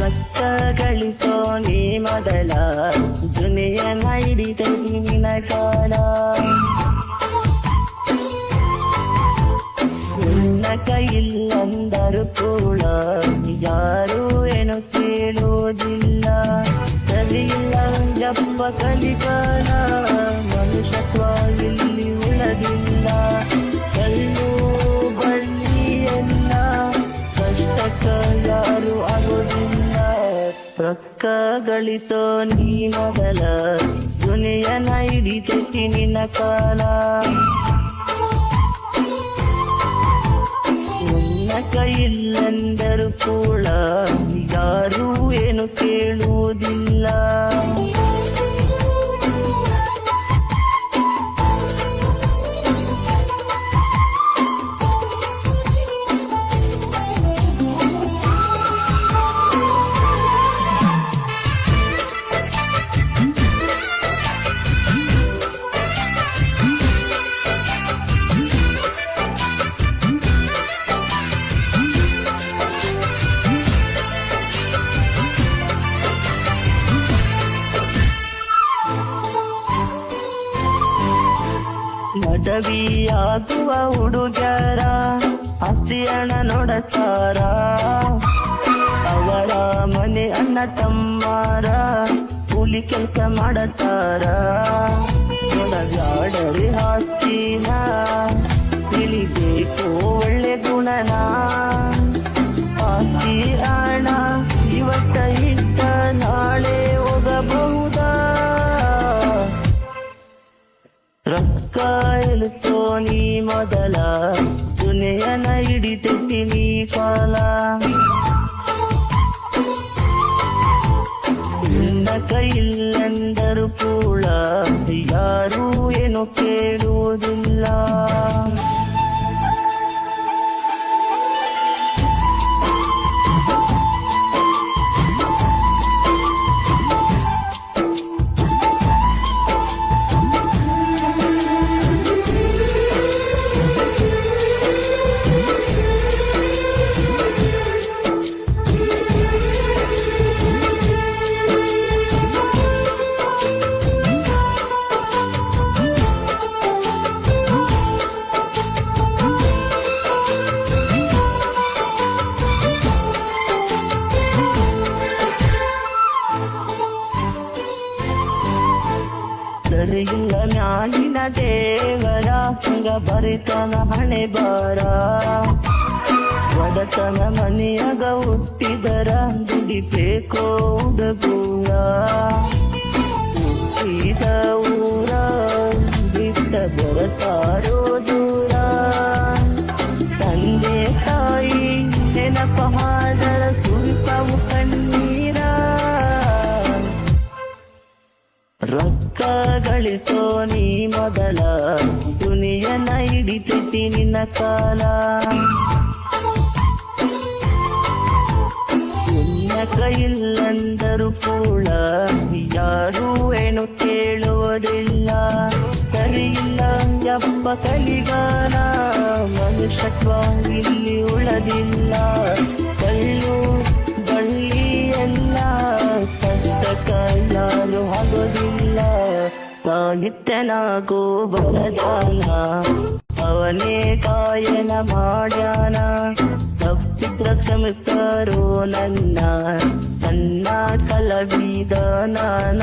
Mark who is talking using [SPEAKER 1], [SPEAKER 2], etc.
[SPEAKER 1] ರೊಕ್ಕ ಗಳಿಸೋ ನೀ ಮೊದಲ ದುನಿಯನ ಹಿಡಿದೈತಿ ನಿನ ಕಾಲ ನಿನ್ನ ಕೈಯಿಲ್ಲಂದರು ಕೂಡ ಯಾರು ಏನು ಕೇಳುವುದಿಲ್ಲ ಸರಿಯಿಲ್ಲ ಜಪ್ಪ ಕಲಿಕಾಲ ಮನುಷ್ಯತ್ವ ಇಲ್ಲಿ ಉಳದಿಲ್ಲ ಕಲ್ಲು ಬಳ್ಳಿ ಎಲ್ಲ ಕಷ್ಟಕ್ಕ ಯಾರು ಆಗೋದಿಲ್ಲ ರೊಕ್ಕ ಗಳಿಸೋ ನೀ ಮೊದಲ ದುನಿಯನ ಹಿಡಿತೈತಿ ನಿನ್ನ ಕಾಲ ನಿನ್ನ ಕೈಯಿಲ್ಲಂದರು ಕೂಡ ಯಾರು ಏನು ಕೇಳುವುದಿಲ್ಲ ಮಡವಿಯಾಗುವ ಹುಡುಗರ ಆಸ್ತಿ ಹಣ ನೋಡತಾರ ಅವರ ಮನೆ ಅಣ್ಣ ತಮ್ಮರ ಕೂಲಿ ಕೆಲಸ ಮಾಡತಾರ ನೋಡಬ್ಯಾಡರಿ ಆಸ್ತಿನ ತಿಳಿಬೇಕು ಒಳ್ಳೆ ಗುಣನ ಆಸ್ತಿ ಹಣ ಇವತ್ತ ಇಟ್ಟ ನಾಳೆ ಹೋಗಬಹುದಾ ರೊಕ್ಕ ಎಲಿಸೋ ನೀ ಮೊದಲ ದುನಿಯನ ಹಿಡಿತೈತಿ ನೀ ಕಾಲ ನಿನ್ನ ಕೈಯಿಲ್ಲಂದರು ಕೂಡ ಯಾರು ಏನು ಕೇಳುವುದಿಲ್ಲ ಸರಿಯಿಲ್ಲ ಮ್ಯಾಲಿನ ದೇವರ ಹಂಗ ಬರಿತನ ಹಣೆ ಬಾರ ಒಡತನ ಮನೆಯಾಗ ಹುಟ್ಟಿದರ ದುಡಿಬೇಕೋ ಹುಡುಗೂರ ಹುಟ್ಟಿದ ಊರ ಬಿಟ್ಟ ಬರತಾರೋ ದೂರ ತಂದೆ ತಾಯಿ ನೆನಪಾದರ ಸುಲ್ಪವು ಕಣ್ಣೀರ ರೊಕ್ಕ ಗಳಿಸೋ ನೀ ಮೊದಲ ದುನಿಯನ ಹಿಡಿತೈತಿ ನಿನ್ನ ಕಾಲ ನಿನ್ನ ಕೈಯಿಲ್ಲಂದರು ಕೂಡ ಯಾರು ಏನು ಕೇಳುವುದಿಲ್ಲ ಸರಿಯಿಲ್ಲ ಯಪ್ಪ ಕಲಿಗಾಲ ಮನುಷ್ಯತ್ವ ಇಲ್ಲಿ ಉಳದಿಲ್ಲ ಕಲ್ಲು ಬಳ್ಳಿ ಎಲ್ಲ ಕಷ್ಟಕ ಯಾರು ಆಗೋದಿಲ್ಲ ಸಾಹಿತ್ಯನಾಗೋ ಬರದಾನ ಅವನೇ ಗಾಯನ ಮಾಡ್ಯಾನ ತಪ್ಪಿದ್ರ ಕ್ಷಮಿಸರೋ ನನ್ನ ಕಲಾವಿದ ನಾನ